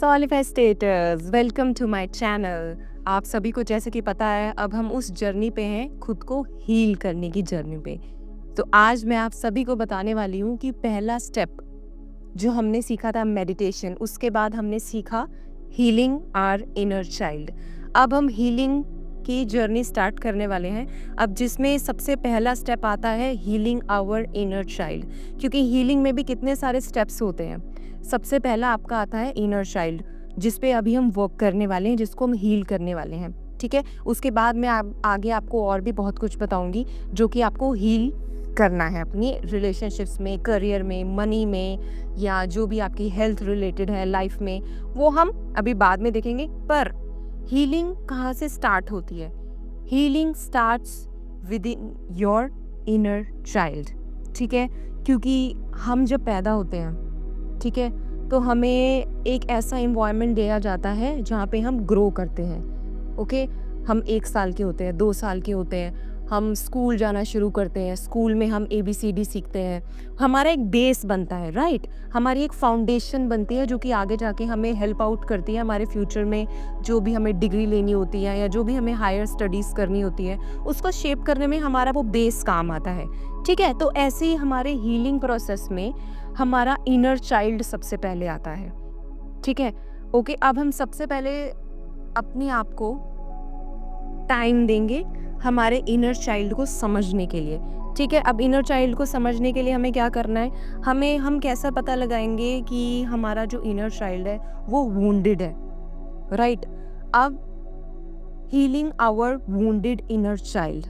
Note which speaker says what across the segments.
Speaker 1: सॉलिफेस्टेटर्स, welcome to my channel. आप सभी को जैसे कि पता है, अब हम उस जर्नी पे हैं, खुद को हील करने की जर्नी पे। तो आज मैं आप सभी को बताने वाली हूँ कि पहला स्टेप जो हमने सीखा था मेडिटेशन, उसके बाद हमने सीखा हीलिंग आवर इनर चाइल्ड। अब हम हीलिंग की जर्नी स्टार्ट करने वाले हैं, अब जिसमें सबसे पहला स्टेप आता है हीलिंग आवर इनर चाइल्ड। क्योंकि हीलिंग में भी कितने सारे स्टेप्स होते हैं। सबसे पहला आपका आता है इनर चाइल्ड, जिस पे अभी हम वर्क करने वाले हैं, जिसको हम हील करने वाले हैं। ठीक है, उसके बाद मैं आगे आपको और भी बहुत कुछ बताऊंगी जो कि आपको हील करना है अपनी रिलेशनशिप्स में, करियर में, मनी में, या जो भी आपकी हेल्थ रिलेटेड है लाइफ में, वो हम अभी बाद में देखेंगे। पर हीलिंग कहाँ से स्टार्ट होती है? Healing starts with in your inner child. ठीक है, क्योंकि हम जब पैदा होते हैं, ठीक है, तो हमें एक ऐसा इन्वायरमेंट दिया जाता है जहाँ पे हम ग्रो करते हैं। ओके, हम 1 साल के होते हैं, 2 साल के होते हैं, हम स्कूल जाना शुरू करते हैं, स्कूल में हम ABCD सीखते हैं, हमारा एक बेस बनता है, राइट। हमारी एक फाउंडेशन बनती है जो कि आगे जाके हमें हेल्प आउट करती है हमारे फ्यूचर में, जो भी हमें डिग्री लेनी होती है या जो भी हमें हायर स्टडीज़ करनी होती है, उसको शेप करने में हमारा वो बेस काम आता है। ठीक है, तो ऐसे ही हमारे हीलिंग प्रोसेस में हमारा इनर चाइल्ड सबसे पहले आता है। ठीक है, ओके, अब हम सबसे पहले अपने आप को टाइम देंगे हमारे इनर चाइल्ड को समझने के लिए। ठीक है, अब इनर चाइल्ड को समझने के लिए हमें क्या करना है? हम कैसा पता लगाएंगे कि हमारा जो इनर चाइल्ड है वो वुंडेड है, राइट। अब healing our wounded inner child.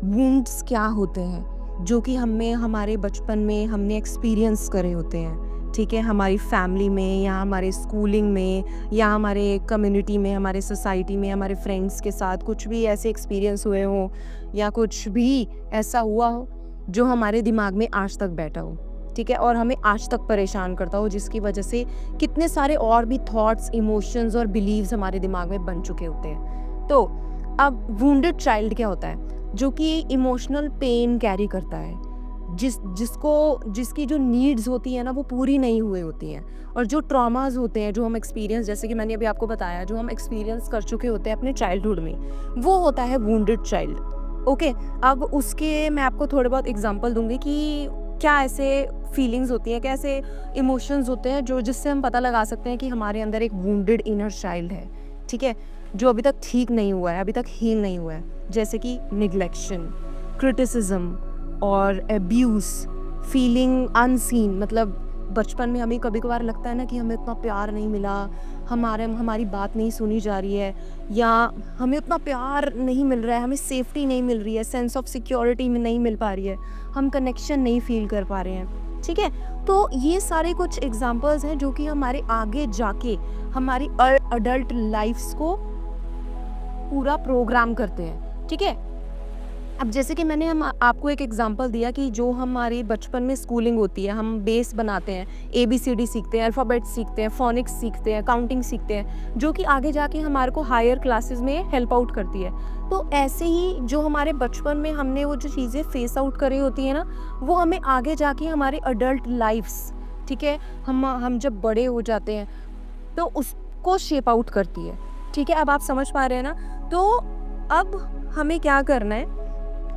Speaker 1: Wounds क्या होते हैं? जो कि हमें हमारे बचपन में हमने एक्सपीरियंस करे होते हैं। ठीक है, हमारी फैमिली में या हमारे स्कूलिंग में या हमारे कम्युनिटी में, हमारे सोसाइटी में, हमारे फ्रेंड्स के साथ कुछ भी ऐसे एक्सपीरियंस हुए हों या कुछ भी ऐसा हुआ हो जो हमारे दिमाग में आज तक बैठा हो। ठीक है, और हमें आज तक परेशान करता हो, जिसकी वजह से कितने सारे और भी थॉट्स, इमोशंस और बिलीव्स हमारे दिमाग में बन चुके होते हैं। तो अब वुंडेड चाइल्ड क्या होता है? जो कि इमोशनल पेन कैरी करता है, जिसकी जो नीड्स होती है ना, वो पूरी नहीं हुई होती हैं, और जो ट्रॉमास होते हैं, जो हम एक्सपीरियंस, जैसे कि मैंने अभी आपको बताया, जो हम एक्सपीरियंस कर चुके होते हैं अपने चाइल्डहुड में, वो होता है वुंडेड चाइल्ड। ओके, अब उसके मैं आपको थोड़े बहुत एग्जांपल दूंगी कि क्या ऐसे फीलिंग्स होती हैं, क्या ऐसे इमोशंस होते हैं जो जिससे हम पता लगा सकते हैं कि हमारे अंदर एक वुंडेड इनर चाइल्ड है। ठीक है, जो अभी तक ठीक नहीं हुआ है, अभी तक हील नहीं हुआ है, जैसे कि निग्लेक्शन, क्रिटिसिज्म और अब्यूज़, फीलिंग अनसीन। मतलब बचपन में हमें कभी कभार लगता है ना कि हमें उतना प्यार नहीं मिला, हमारी बात नहीं सुनी जा रही है, या हमें उतना प्यार नहीं मिल रहा है, हमें सेफ्टी नहीं मिल रही है, सेंस ऑफ सिक्योरिटी में नहीं मिल पा रही है, हम कनेक्शन नहीं फील कर पा रहे हैं। ठीक है, तो ये सारे कुछ एग्जांपल्स हैं जो कि हमारे आगे जाके हमारी अडल्ट लाइफ्स को पूरा प्रोग्राम करते हैं। ठीक है, अब जैसे कि मैंने आपको एक एग्जांपल दिया कि जो हमारी बचपन में स्कूलिंग होती है, हम बेस बनाते हैं, ABCD सीखते हैं, अल्फ़ाबेट सीखते हैं, फोनिक्स सीखते हैं, काउंटिंग सीखते हैं, जो कि आगे जाके हमारे को हायर क्लासेस में हेल्प आउट करती है। तो ऐसे ही जो हमारे बचपन में हमने वो जो चीज़ें फेस आउट करी होती है ना, वो हमें आगे जाके हमारे अडल्ट लाइफ्स, ठीक है, हम जब बड़े हो जाते हैं तो उसको शेप आउट करती है। ठीक है, अब आप समझ पा रहे हैं ना? तो अब हमें क्या करना है?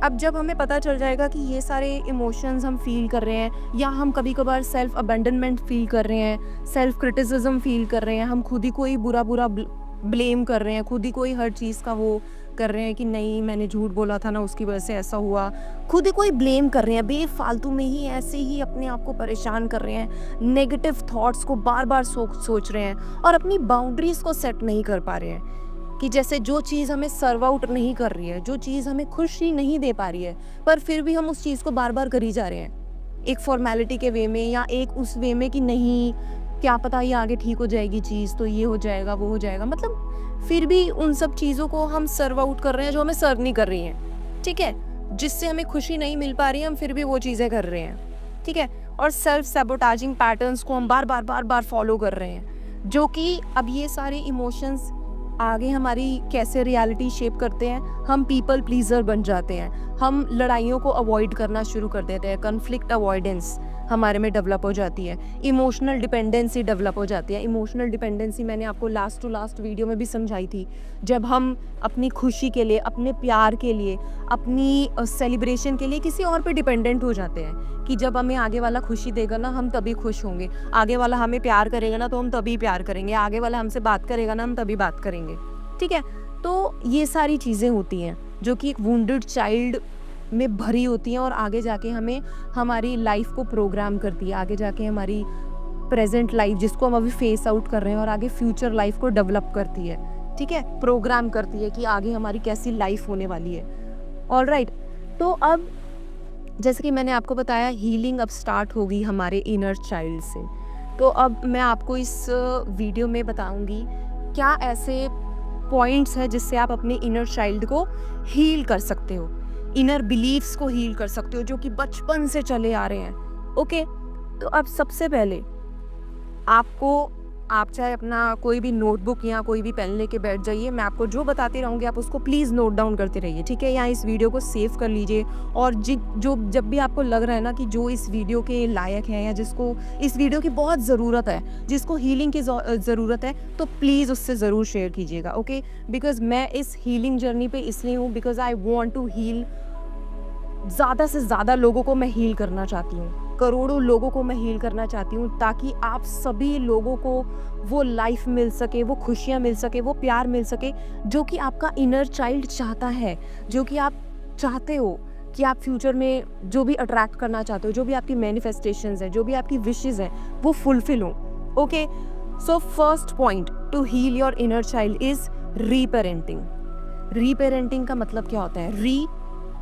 Speaker 1: अब जब हमें पता चल जाएगा कि ये सारे इमोशंस हम फील कर रहे हैं, या हम कभी कभार सेल्फ अबैंडनमेंट फील कर रहे हैं, सेल्फ क्रिटिसिज्म फील कर रहे हैं, हम खुद ही कोई बुरा ब्लेम कर रहे हैं, खुद ही कोई हर चीज़ का वो कर रहे हैं कि नहीं, मैंने झूठ बोला था ना, उसकी वजह से ऐसा हुआ, खुद ही कोई ब्लेम कर रहे हैं, बेफालतू में ही ऐसे ही अपने आप को परेशान कर रहे हैं, नेगेटिव थॉट्स को बार बार सोच रहे हैं, और अपनी बाउंड्रीज को सेट नहीं कर पा रहे हैं। कि जैसे जो चीज़ हमें सर्व आउट नहीं कर रही है, जो चीज़ हमें खुशी नहीं दे पा रही है, पर फिर भी हम उस चीज़ को बार बार करी जा रहे हैं, एक फॉर्मेलिटी के वे में, या एक उस वे में कि नहीं, क्या पता ये आगे ठीक हो जाएगी चीज़, तो ये हो जाएगा, वो हो जाएगा, मतलब फिर भी उन सब चीज़ों को हम सर्व आउट कर रहे हैं जो हमें सर्व नहीं कर रही हैं। ठीक है, जिससे हमें खुशी नहीं मिल पा रही है, हम फिर भी वो चीज़ें कर रहे हैं। ठीक है, और सेल्फ सैबोटाजिंग पैटर्न्स को हम बार बार फॉलो कर रहे हैं, जो कि अब ये सारे इमोशंस आगे हमारी कैसे रियलिटी शेप करते हैं। हम पीपल प्लीजर बन जाते हैं, हम लड़ाइयों को अवॉइड करना शुरू कर देते हैं, कन्फ्लिक्ट अवॉइडेंस, हमारे में डेवलप हो जाती है, इमोशनल डिपेंडेंसी डेवलप हो जाती है। इमोशनल डिपेंडेंसी मैंने आपको लास्ट टू लास्ट वीडियो में भी समझाई थी, जब हम अपनी खुशी के लिए, अपने प्यार के लिए, अपनी सेलिब्रेशन के लिए किसी और पे डिपेंडेंट हो जाते हैं कि जब हमें आगे वाला खुशी देगा ना हम तभी खुश होंगे, आगे वाला हमें प्यार करेगा ना तो हम तभी प्यार करेंगे, आगे वाला हमसे बात करेगा ना हम तभी बात करेंगे। ठीक है, तो ये सारी चीज़ें होती हैं जो कि एक वुंडेड चाइल्ड में भरी होती हैं और आगे जाके हमें हमारी लाइफ को प्रोग्राम करती है, आगे जाके हमारी प्रेजेंट लाइफ जिसको हम अभी फेस आउट कर रहे हैं और आगे फ्यूचर लाइफ को डेवलप करती है। ठीक है, प्रोग्राम करती है कि आगे हमारी कैसी लाइफ होने वाली है। ऑलराइट, तो अब जैसे कि मैंने आपको बताया हीलिंग अब स्टार्ट होगी हमारे इनर चाइल्ड से। तो अब मैं आपको इस वीडियो में बताऊंगी क्या ऐसे पॉइंट्स है जिससे आप अपने इनर चाइल्ड को हील कर सकते हो, इनर बिलीव्स को हील कर सकते हो जो कि बचपन से चले आ रहे हैं। ओके, तो अब सबसे पहले आप चाहे अपना कोई भी नोटबुक या कोई भी पेन लेके बैठ जाइए, मैं आपको जो बताती रहूँगी आप उसको प्लीज़ नोट डाउन करते रहिए। ठीक है, या इस वीडियो को सेव कर लीजिए और जब भी आपको लग रहा है ना कि जो इस वीडियो के लायक है या जिसको इस वीडियो की बहुत ज़रूरत है, जिसको हीलिंग की ज़रूरत है, तो प्लीज़ उससे ज़रूर शेयर कीजिएगा। ओके, बिकॉज मैं इस हीलिंग जर्नी पे इसलिए हूँ because I want to heal, ज़्यादा से ज़्यादा लोगों को मैं हील करना चाहती हूँ, करोड़ों लोगों को मैं हील करना चाहती हूँ, ताकि आप सभी लोगों को वो लाइफ मिल सके, वो खुशियाँ मिल सके, वो प्यार मिल सके जो कि आपका इनर चाइल्ड चाहता है, जो कि आप चाहते हो कि आप फ्यूचर में जो भी अट्रैक्ट करना चाहते हो, जो भी आपकी मैनिफेस्टेशंस हैं, जो भी आपकी विशेज़ हैं, वो फुलफिल हो। Okay, so first point to heal your inner child is reparenting. Reparenting का मतलब क्या होता है? री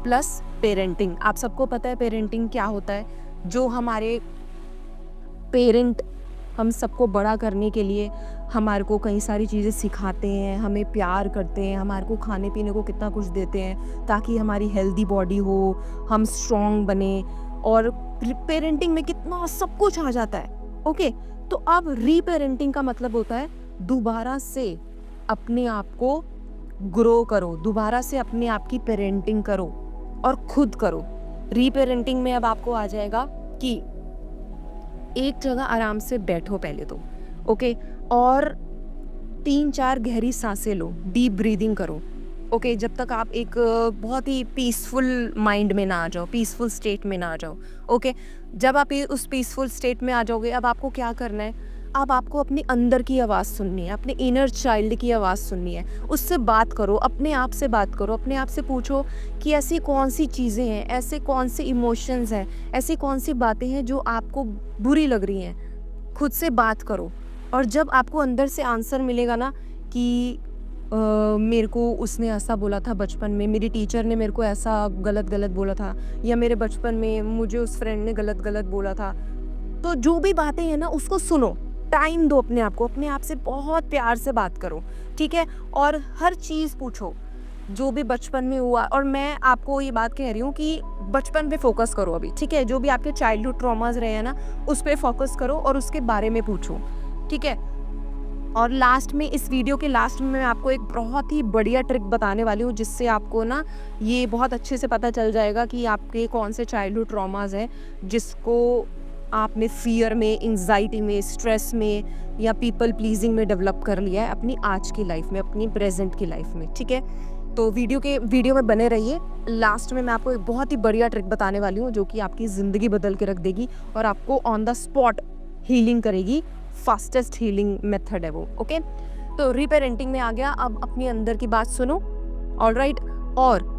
Speaker 1: प्लस पेरेंटिंग। आप सबको पता है पेरेंटिंग क्या होता है। जो हमारे पेरेंट हम सबको बड़ा करने के लिए हमारे को कई सारी चीज़ें सिखाते हैं, हमें प्यार करते हैं, हमारे को खाने पीने को कितना कुछ देते हैं ताकि हमारी हेल्दी बॉडी हो, हम स्ट्रॉन्ग बने, और पेरेंटिंग में कितना सब कुछ आ जाता है। ओके, तो अब रीपेरेंटिंग का मतलब होता है दोबारा से अपने आप को ग्रो करो, दोबारा से अपने आप की पेरेंटिंग करो और खुद करो। रीपेरेंटिंग में अब आपको आ जाएगा कि एक जगह आराम से बैठो पहले तो, ओके, और 3-4 गहरी सांसें लो, डीप ब्रीदिंग करो। ओके, जब तक आप एक बहुत ही पीसफुल माइंड में ना आ जाओ, पीसफुल स्टेट में ना आ जाओ। ओके, जब आप ये उस पीसफुल स्टेट में आ जाओगे, अब आपको क्या करना है? अब आपको अपने अंदर की आवाज़ सुननी है, अपने इनर चाइल्ड की आवाज़ सुननी है, उससे बात करो, अपने आप से बात करो, अपने आप से पूछो कि ऐसी कौन सी चीज़ें हैं, ऐसे कौन से इमोशंस हैं, ऐसी कौन सी बातें हैं जो आपको बुरी लग रही हैं। खुद से बात करो, और जब आपको अंदर से आंसर मिलेगा ना कि मेरे को उसने ऐसा बोला था बचपन में, मेरी टीचर ने मेरे को ऐसा गलत बोला था, या मेरे बचपन में मुझे उस फ्रेंड ने गलत बोला था, तो जो भी बातें हैं ना उसको सुनो, टाइम दो अपने आप को, अपने आप से बहुत प्यार से बात करो। ठीक है, और हर चीज़ पूछो जो भी बचपन में हुआ। और मैं आपको ये बात कह रही हूँ कि बचपन पे फोकस करो अभी। ठीक है, जो भी आपके चाइल्डहुड ट्रॉमास रहे हैं ना उस पर फोकस करो और उसके बारे में पूछो। ठीक है, और लास्ट में, इस वीडियो के लास्ट में मैं आपको एक बहुत ही बढ़िया ट्रिक बताने वाली हूँ जिससे आपको ना ये बहुत अच्छे से पता चल जाएगा कि आपके कौन से चाइल्डहुड ट्रॉमास हैं जिसको आपने फियर में, एंजाइटी में, स्ट्रेस में या पीपल प्लीजिंग में डेवलप कर लिया है अपनी आज की लाइफ में, अपनी प्रेजेंट की लाइफ में। ठीक है, तो वीडियो में बने रहिए। लास्ट में मैं आपको एक बहुत ही बढ़िया ट्रिक बताने वाली हूँ जो कि आपकी ज़िंदगी बदल के रख देगी और आपको ऑन द स्पॉट हीलिंग करेगी। फास्टेस्ट हीलिंग मेथड है वो। ओके, तो रीपेरेंटिंग में आ गया, अब अपनी अंदर की बात सुनो। ऑलराइट, और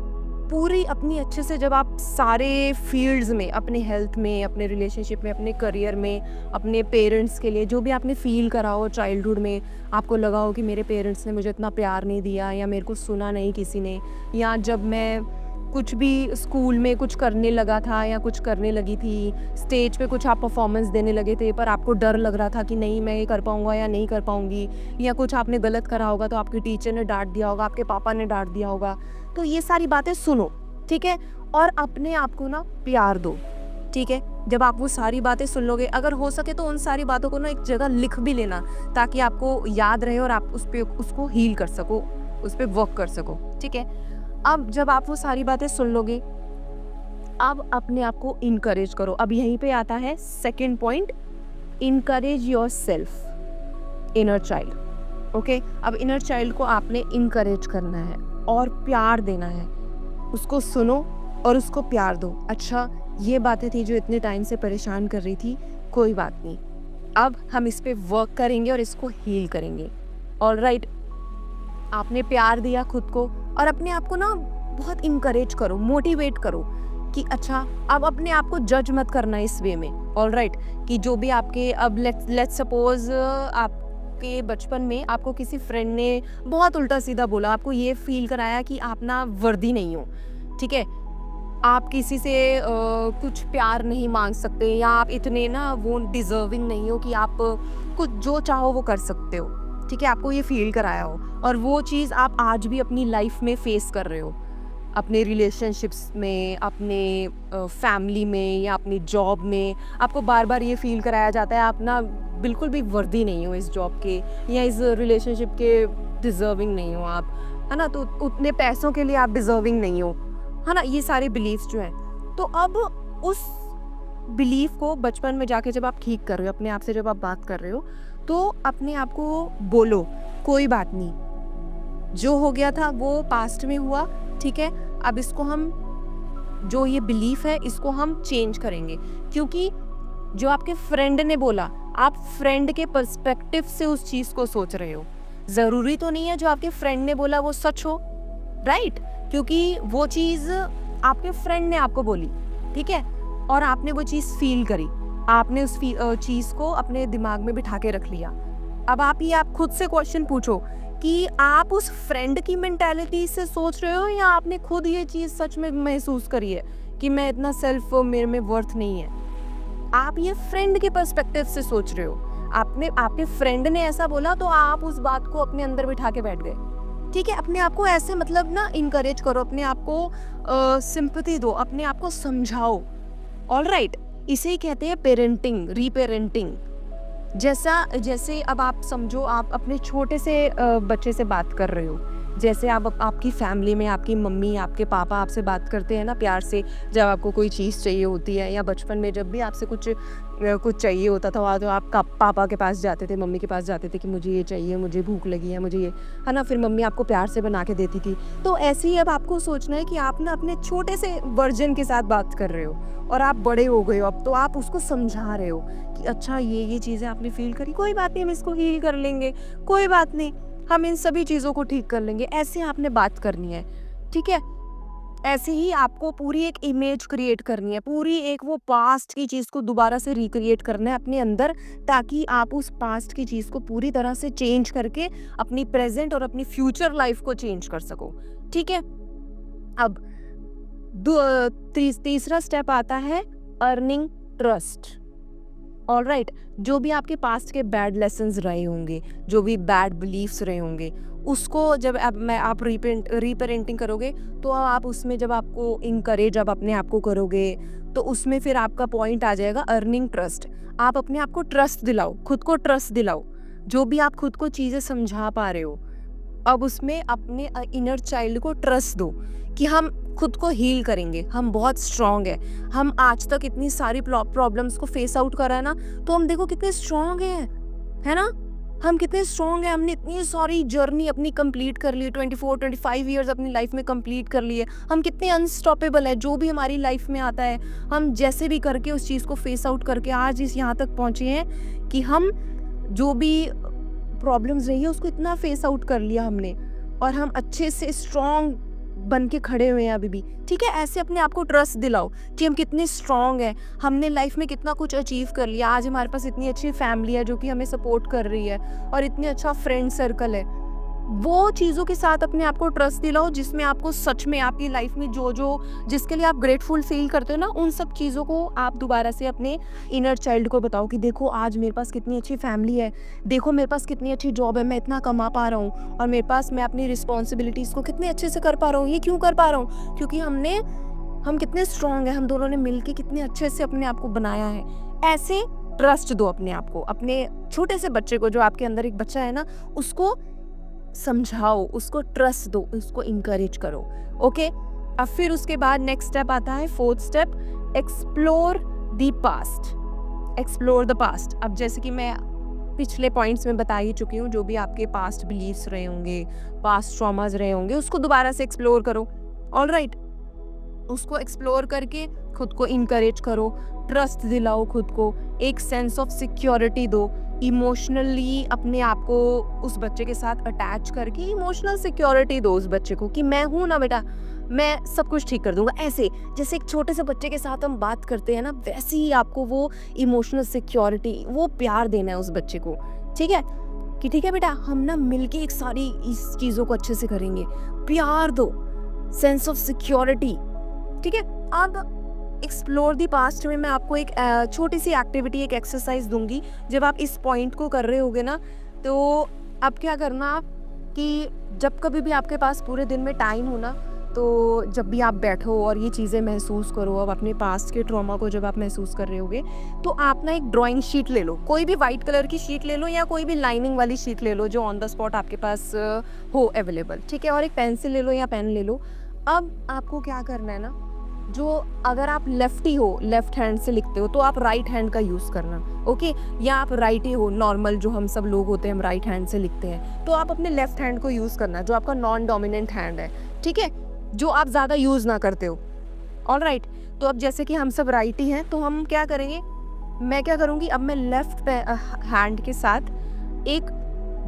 Speaker 1: पूरी अपनी अच्छे से, जब आप सारे फील्ड्स में, अपने हेल्थ में, अपने रिलेशनशिप में, अपने करियर में, अपने पेरेंट्स के लिए जो भी आपने फील करा हो चाइल्डहुड में, आपको लगा हो कि मेरे पेरेंट्स ने मुझे इतना प्यार नहीं दिया या मेरे को सुना नहीं किसी ने, या जब मैं कुछ भी स्कूल में कुछ करने लगा था या कुछ करने लगी थी, स्टेज पे कुछ आप परफॉर्मेंस देने लगे थे पर आपको डर लग रहा था कि नहीं मैं ये कर पाऊँगा या नहीं कर पाऊँगी, या कुछ आपने गलत करा होगा तो आपके टीचर ने डांट दिया होगा, आपके पापा ने डांट दिया होगा। तो ये सारी बातें सुनो, ठीक है, और अपने आप को ना प्यार दो। ठीक है, जब आप वो सारी बातें सुन लोगे, अगर हो सके तो उन सारी बातों को ना एक जगह लिख भी लेना ताकि आपको याद रहे और आप उसको हील कर सको, उस पर वर्क कर सको। ठीक है, अब जब आप वो सारी बातें सुन लोगे, अब अपने आप को इनकरेज करो। अब यहीं पे आता है second point, encourage your self, inner child. Okay, अब इनर चाइल्ड को आपने इनकरेज करना है और प्यार देना है। उसको सुनो और उसको प्यार दो। अच्छा, ये बातें थी जो इतने टाइम से परेशान कर रही थी, कोई बात नहीं, अब हम इस पे वर्क करेंगे और इसको हील करेंगे। ऑलराइट, आपने प्यार दिया खुद को और अपने आप को ना बहुत इनकरेज करो, मोटिवेट करो कि अच्छा, अब अपने आप को जज मत करना इस वे में। ऑलराइट, कि जो भी आपके, अब लेट्स सपोज आपके बचपन में आपको किसी फ्रेंड ने बहुत उल्टा सीधा बोला, आपको ये फील कराया कि आप ना वर्दी नहीं हो, ठीक है, आप किसी से कुछ प्यार नहीं मांग सकते, या आप इतने ना वो डिजर्विंग नहीं हो कि आप कुछ जो चाहो वो कर सकते हो, ठीक है, आपको ये फील कराया हो, और वो चीज़ आप आज भी अपनी लाइफ में फेस कर रहे हो, अपने रिलेशनशिप्स में, अपने फैमिली में, या अपनी जॉब में आपको बार बार ये फील कराया जाता है आप ना बिल्कुल भी वर्दी नहीं हो इस जॉब के या इस रिलेशनशिप के, डिजर्विंग नहीं हो आप, है ना, तो उतने पैसों के लिए आप डिजर्विंग नहीं हो, है ना, ये सारे बिलीव्स जो हैं। तो अब उस बिलीफ को बचपन में जाके जब आप ठीक कर रहे हो, अपने आप से जब आप बात कर रहे हो, तो अपने आप को बोलो कोई बात नहीं, जो हो गया था वो पास्ट में हुआ, ठीक है, अब इसको हम, जो ये बिलीफ है इसको हम चेंज करेंगे, क्योंकि जो आपके फ्रेंड ने बोला, आप फ्रेंड के पर्सपेक्टिव से उस चीज़ को सोच रहे हो। ज़रूरी तो नहीं है जो आपके फ्रेंड ने बोला वो सच हो, राइट, क्योंकि वो चीज़ आपके फ्रेंड ने आपको बोली, ठीक है, और आपने वो चीज़ फील करी, आपने उस चीज़ को अपने दिमाग में बिठा के रख लिया। अब आप खुद से क्वेश्चन पूछो कि आप उस फ्रेंड की मेंटालिटी से सोच रहे हो, या आपने खुद ये चीज़ सच में महसूस करी है कि मैं इतना सेल्फ, मेरे में वर्थ नहीं है। आप ये फ्रेंड के पर्सपेक्टिव से सोच रहे हो, आपके फ्रेंड ने ऐसा बोला तो आप उस बात को अपने अंदर बिठा के बैठ गए, ठीक है। अपने आप को ऐसे मतलब ना इनकरेज करो, अपने आप को सिंपैथी दो, अपने आप को समझाओ। ऑलराइट, इसे ही कहते हैं पेरेंटिंग, रीपेरेंटिंग। जैसे अब आप समझो, आप अपने छोटे से बच्चे से बात कर रहे हो, जैसे आपकी फैमिली में आपकी मम्मी, आपके पापा आपसे बात करते हैं ना प्यार से, जब आपको कोई चीज़ चाहिए होती है, या बचपन में जब भी आपसे कुछ चाहिए होता था तो आप पापा के पास जाते थे, मम्मी के पास जाते थे कि मुझे ये चाहिए, मुझे भूख लगी है, मुझे ये, है ना, फिर मम्मी आपको प्यार से बना के देती थी। तो ऐसे ही अब आपको सोचना है कि आप ना अपने छोटे से वर्जन के साथ बात कर रहे हो, और आप बड़े हो गए हो अब, तो आप उसको समझा रहे हो कि अच्छा, ये चीज़ें आपने फील करी, कोई बात नहीं, हम इसको हील कर लेंगे, कोई बात नहीं, हम इन सभी चीज़ों को ठीक कर लेंगे। ऐसे आपने बात करनी है, ठीक है। ऐसे ही आपको पूरी एक इमेज क्रिएट करनी है, पूरी एक वो पास्ट की चीज़ को दोबारा से रिक्रिएट करना है अपने अंदर, ताकि आप उस पास्ट की चीज़ को पूरी तरह से चेंज करके अपनी प्रेजेंट और अपनी फ्यूचर लाइफ को चेंज कर सको, ठीक है। अब तीसरा स्टेप आता है अर्निंग ट्रस्ट। ऑलराइट, जो भी आपके पास्ट के बैड लेसन्स रहे होंगे, जो भी बैड बिलीफ्स रहे होंगे, उसको जब आप रीपेरेंटिंग करोगे, तो आप उसमें जब आपको इनकरेज अब अपने आप को करोगे, तो उसमें फिर आपका पॉइंट आ जाएगा अर्निंग ट्रस्ट। आप अपने आप को ट्रस्ट दिलाओ, खुद को ट्रस्ट दिलाओ, जो भी आप खुद को चीज़ें समझा पा रहे हो, अब उसमें अपने इनर चाइल्ड को ट्रस्ट दो कि हम खुद को हील करेंगे, हम बहुत स्ट्रांग है, हम आज तक इतनी सारी प्रॉब्लम्स को फेस आउट करा है ना, तो हम देखो कितने स्ट्रांग हैं, है ना, हम कितने स्ट्रांग हैं, हमने इतनी सारी जर्नी अपनी कंप्लीट कर ली है, 24-25 ईयर्स अपनी लाइफ में कंप्लीट कर लिए, हम कितने अनस्टॉपेबल है, जो भी हमारी लाइफ में आता है हम जैसे भी करके उस चीज़ को फेस आउट करके आज इस यहाँ तक पहुँचे हैं कि हम जो भी प्रॉब्लम्स रही है उसको इतना फेस आउट कर लिया हमने, और हम अच्छे से स्ट्रांग बन के खड़े हुए हैं अभी भी, ठीक है। ऐसे अपने आप को ट्रस्ट दिलाओ कि हम कितने स्ट्रांग हैं, हमने लाइफ में कितना कुछ अचीव कर लिया, आज हमारे पास इतनी अच्छी फैमिली है जो कि हमें सपोर्ट कर रही है, और इतनी अच्छा फ्रेंड सर्कल है। वो चीज़ों के साथ अपने आप को ट्रस्ट दिलाओ जिसमें आपको सच में आपकी लाइफ में जिसके लिए आप ग्रेटफुल फील करते हो ना, उन सब चीज़ों को आप दोबारा से अपने इनर चाइल्ड को बताओ कि देखो आज मेरे पास कितनी अच्छी फैमिली है, देखो मेरे पास कितनी अच्छी जॉब है, मैं इतना कमा पा रहा हूँ, और मेरे पास मैं अपनी रिस्पॉन्सिबिलिटीज़ को कितने अच्छे से कर पा रहा हूँ। ये क्यों कर पा रहा हूँ? क्योंकि हम कितने स्ट्रांग हैं, हम दोनों ने मिलके कितने अच्छे से अपने आप को बनाया है। ऐसे ट्रस्ट दो अपने आप को, अपने छोटे से बच्चे को, जो आपके अंदर एक बच्चा है ना, उसको समझाओ, उसको ट्रस्ट दो, उसको इनकरेज करो, ओके। अब फिर उसके बाद नेक्स्ट स्टेप आता है, fourth step, explore the past. Explore the past. अब जैसे कि मैं पिछले पॉइंट्स में बता ही चुकी हूँ, जो भी आपके पास्ट बिलीव्स रहे होंगे, पास्ट ट्रॉमास रहे होंगे, उसको दोबारा से एक्सप्लोर करो। ऑल राइट, उसको एक्सप्लोर करके खुद को इनकरेज करो, ट्रस्ट दिलाओ खुद को, एक सेंस ऑफ सिक्योरिटी दो, इमोशनली अपने आप को उस बच्चे के साथ अटैच करके इमोशनल सिक्योरिटी दो उस बच्चे को कि मैं हूँ ना बेटा, मैं सब कुछ ठीक कर दूंगा। ऐसे जैसे एक छोटे से बच्चे के साथ हम बात करते हैं ना, वैसे ही आपको वो इमोशनल सिक्योरिटी, वो प्यार देना है उस बच्चे को। ठीक है कि ठीक है बेटा, हम ना मिलके एक सारी इस चीज़ों को अच्छे से करेंगे। प्यार दो, सेंस ऑफ सिक्योरिटी। ठीक है, अब एक्सप्लोर दी पास्ट में मैं आपको एक छोटी सी एक्टिविटी, एक एक्सरसाइज दूंगी। जब आप इस पॉइंट को कर रहे होगे ना, तो अब क्या करना कि जब कभी भी आपके पास पूरे दिन में टाइम हो ना, तो जब भी आप बैठो और ये चीज़ें महसूस करो, अब अपने पास्ट के ट्रॉमा को जब आप महसूस कर रहे होगे, तो आप ना एक ड्राइंग शीट ले लो, कोई भी वाइट कलर की शीट ले लो या कोई भी लाइनिंग वाली शीट ले लो जो ऑन द स्पॉट आपके पास हो अवेलेबल। ठीक है, और एक पेंसिल ले लो या पेन ले लो। अब आपको क्या करना है ना, जो अगर आप लेफ्टी हो, लेफ्ट हैंड से लिखते हो, तो आप राइट हैंड का यूज़ करना। ओके, या आप राइटी हो, नॉर्मल जो हम सब लोग होते हैं हम राइट हैंड से लिखते हैं, तो आप अपने लेफ्ट हैंड को यूज़ करना जो आपका नॉन डोमिनेंट हैंड है। ठीक है, जो आप ज़्यादा यूज़ ना करते हो। ऑल राइट, तो अब जैसे कि हम सब राइटी हैं, तो हम क्या करेंगे, मैं क्या करूँगी, अब मैं लेफ्ट हैंड के साथ एक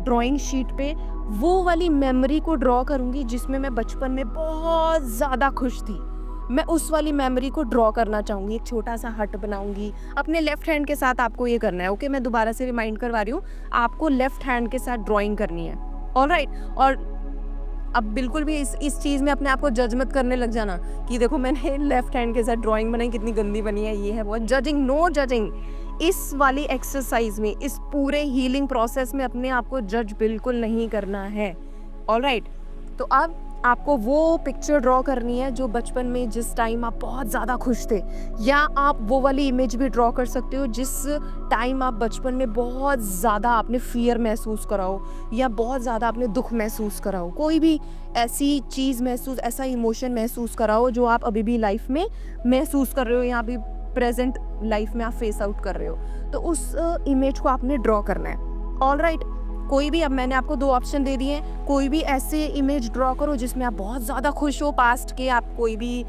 Speaker 1: ड्राइंग शीट पे वो वाली मेमोरी को ड्रॉ करूँगी जिसमें मैं बचपन में बहुत ज़्यादा खुश थी। मैं उस वाली मेमोरी को ड्रॉ करना चाहूँगी, एक छोटा सा हट बनाऊँगी अपने लेफ्ट हैंड के साथ। आपको ये करना है। ओके, मैं दोबारा से रिमाइंड करवा रही हूँ, आपको लेफ्ट हैंड के साथ ड्राइंग करनी है। ऑल राइट, और अब बिल्कुल भी इस चीज़ में अपने आप को जज मत करने लग जाना कि देखो मैंने लेफ्ट हैंड के साथ ड्राइंग बनाई, कितनी गंदी बनी है, ये है वो। Judging, no judging. इस वाली एक्सरसाइज में, इस पूरे हीलिंग प्रोसेस में अपने आप को जज बिल्कुल नहीं करना है। ऑल राइट, तो अब आपको वो पिक्चर ड्रॉ करनी है जो बचपन में जिस टाइम आप बहुत ज़्यादा खुश थे, या आप वो वाली इमेज भी ड्रॉ कर सकते हो जिस टाइम आप बचपन में बहुत ज़्यादा आपने फियर महसूस करा हो या बहुत ज़्यादा आपने दुख महसूस करा हो। कोई भी ऐसी चीज़ महसूस, ऐसा इमोशन महसूस करा हो जो आप अभी भी लाइफ में महसूस कर रहे हो या अभी प्रेजेंट लाइफ में आप फेस आउट कर रहे हो, तो उस इमेज को आपने ड्रॉ करना है। ऑल राइट, कोई भी, अब मैंने आपको 2 ऑप्शन दे दिए हैं, कोई भी ऐसे इमेज ड्रॉ करो जिसमें आप बहुत ज़्यादा खुश हो पास्ट के। आप कोई भी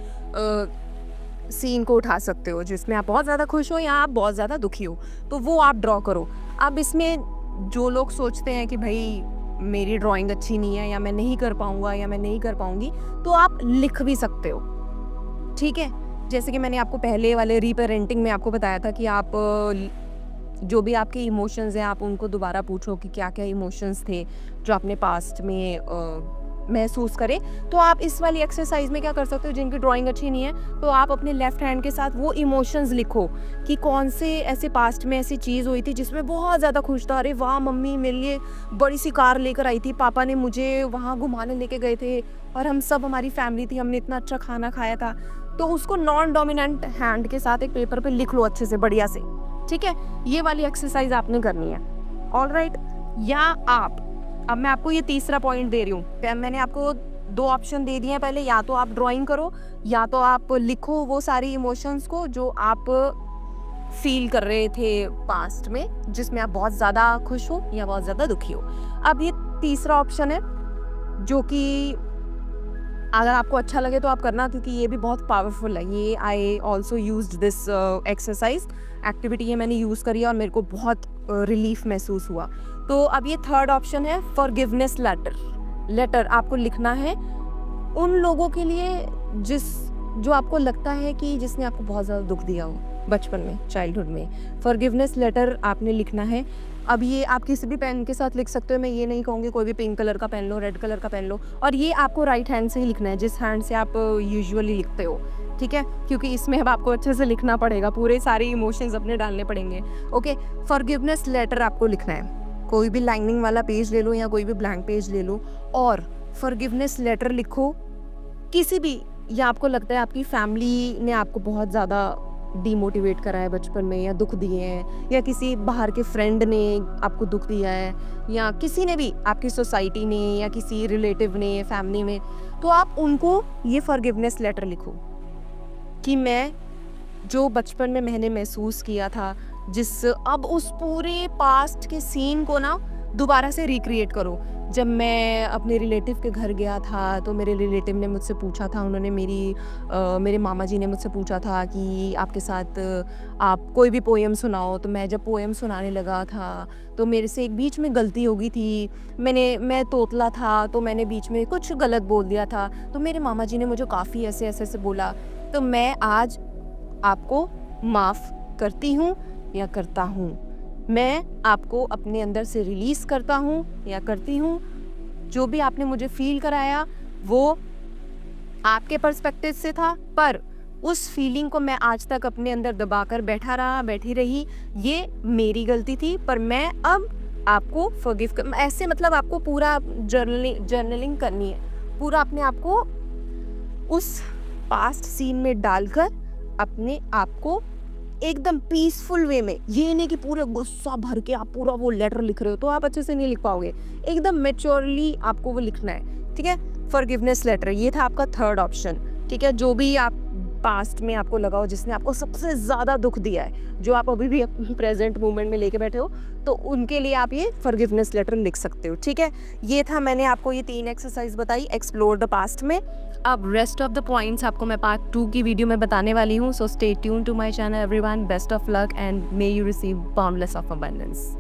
Speaker 1: सीन को उठा सकते हो जिसमें आप बहुत ज़्यादा खुश हो या आप बहुत ज़्यादा दुखी हो, तो वो आप ड्रॉ करो। अब इसमें जो लोग सोचते हैं कि भाई मेरी ड्राइंग अच्छी नहीं है या मैं नहीं कर पाऊँगा या मैं नहीं कर पाऊँगी, तो आप लिख भी सकते हो। ठीक है, जैसे कि मैंने आपको पहले वाले रीपेरेंटिंग में आपको बताया था कि आप जो भी आपके इमोशंस हैं आप उनको दोबारा पूछो कि क्या क्या इमोशंस थे जो आपने पास्ट में महसूस करे। तो आप इस वाली एक्सरसाइज में क्या कर सकते हो, जिनकी ड्राइंग अच्छी नहीं है तो आप अपने लेफ्ट हैंड के साथ वो इमोशंस लिखो कि कौन से ऐसे पास्ट में ऐसी चीज़ हुई थी जिसमें बहुत ज़्यादा खुश था। अरे वाह, मम्मी मेरे लिए बड़ी सी कार लेकर आई थी, पापा ने मुझे वहाँ घुमाने लेके गए थे और हम सब, हमारी फैमिली थी, हमने इतना अच्छा खाना खाया था। तो उसको नॉन डोमिनेंट हैंड के साथ एक पेपर पे लिख लो अच्छे से, बढ़िया से। ठीक है, ये वाली एक्सरसाइज आपने करनी है। ऑल राइट, या आप, अब मैं आपको ये तीसरा पॉइंट दे रही हूँ। मैंने आपको 2 ऑप्शन दे दिए हैं पहले, या तो आप ड्राइंग करो या तो आप लिखो वो सारी इमोशंस को जो आप फील कर रहे थे पास्ट में, जिसमें आप बहुत ज़्यादा खुश हो या बहुत ज़्यादा दुखी हो। अब ये तीसरा ऑप्शन है जो कि अगर आपको अच्छा लगे तो आप करना, क्योंकि ये भी बहुत पावरफुल है। ये I also used this exercise activity, ये मैंने यूज़ करी है और मेरे को बहुत रिलीफ महसूस हुआ। तो अब ये थर्ड ऑप्शन है, फॉरगिवनेस लेटर आपको लिखना है उन लोगों के लिए जो आपको लगता है कि जिसने आपको बहुत ज़्यादा दुख दिया हो बचपन में, चाइल्डहुड में। फॉरगिवनेस लेटर आपने लिखना है। अब ये आप किसी भी पेन के साथ लिख सकते हो, मैं ये नहीं कहूँगी कोई भी पिंक कलर का पेन लो, रेड कलर का पेन लो, और ये आपको राइट हैंड से ही लिखना है, जिस हैंड से आप यूजुअली लिखते हो। ठीक है, क्योंकि इसमें अब आपको अच्छे से लिखना पड़ेगा, पूरे सारे इमोशंस अपने डालने पड़ेंगे। ओके, फॉरगिवनेस लेटर आपको लिखना है। कोई भी लाइनिंग वाला पेज ले लो या कोई भी ब्लैंक पेज ले लो और फॉरगिवनेस लेटर लिखो किसी भी, या आपको लगता है आपकी फैमिली ने आपको बहुत ज़्यादा डीमोटिवेट करा है बचपन में, या दुख दिए हैं, या किसी बाहर के फ्रेंड ने आपको दुख दिया है, या किसी ने भी, आपकी सोसाइटी ने, या किसी रिलेटिव ने, फैमिली में, तो आप उनको ये फॉरगिवनेस लेटर लिखो कि मैं जो बचपन में मैंने महसूस किया था, अब उस पूरे पास्ट के सीन को ना दोबारा से रिक्रिएट करो। जब मैं अपने रिलेटिव के घर गया था, तो मेरे रिलेटिव ने मुझसे पूछा था, उन्होंने मेरे मामा जी ने मुझसे पूछा था कि आपके साथ आप कोई भी पोएम सुनाओ। तो मैं जब पोएम सुनाने लगा था, तो मेरे से एक बीच में गलती हो गई थी। मैं तोतला था, तो मैंने बीच में कुछ गलत बोल दिया था। तो मेरे मामा जी ने मुझे काफ़ी ऐसे बोला। तो मैं आज आपको माफ़ करती हूँ या करता हूँ, मैं आपको अपने अंदर से रिलीज़ करता हूँ या करती हूँ। जो भी आपने मुझे फील कराया वो आपके पर्सपेक्टिव से था, पर उस फीलिंग को मैं आज तक अपने अंदर दबाकर बैठी रही, ये मेरी गलती थी। पर मैं अब आपको फॉरगिव कर, ऐसे मतलब आपको पूरा जर्नलिंग करनी है, पूरा अपने आप को उस पास्ट सीन में डालकर अपने आप को एकदम पीसफुल वे में, ये नहीं कि पूरे गुस्सा भर के आप पूरा वो लेटर लिख रहे हो, तो आप अच्छे से नहीं लिख पाओगे। एकदम मैच्योरली आपको वो लिखना है, ठीक है। फॉरगिवनेस लेटर, ये था आपका थर्ड ऑप्शन, ठीक है। जो भी आप पास्ट में आपको लगा हो, जिसने आपको सबसे ज़्यादा दुख दिया है, जो आप अभी भी प्रेजेंट मोमेंट में लेके बैठे हो, तो उनके लिए आप ये फॉरगिवनेस लेटर लिख सकते हो, ठीक है। ये था, मैंने आपको ये 3 एक्सरसाइज बताई एक्सप्लोर द पास्ट में। अब रेस्ट ऑफ द पॉइंट्स आपको मैं पार्ट 2 की वीडियो में बताने वाली हूँ। So stay tune to my channel everyone. Best of luck and may you receive boundless of abundance.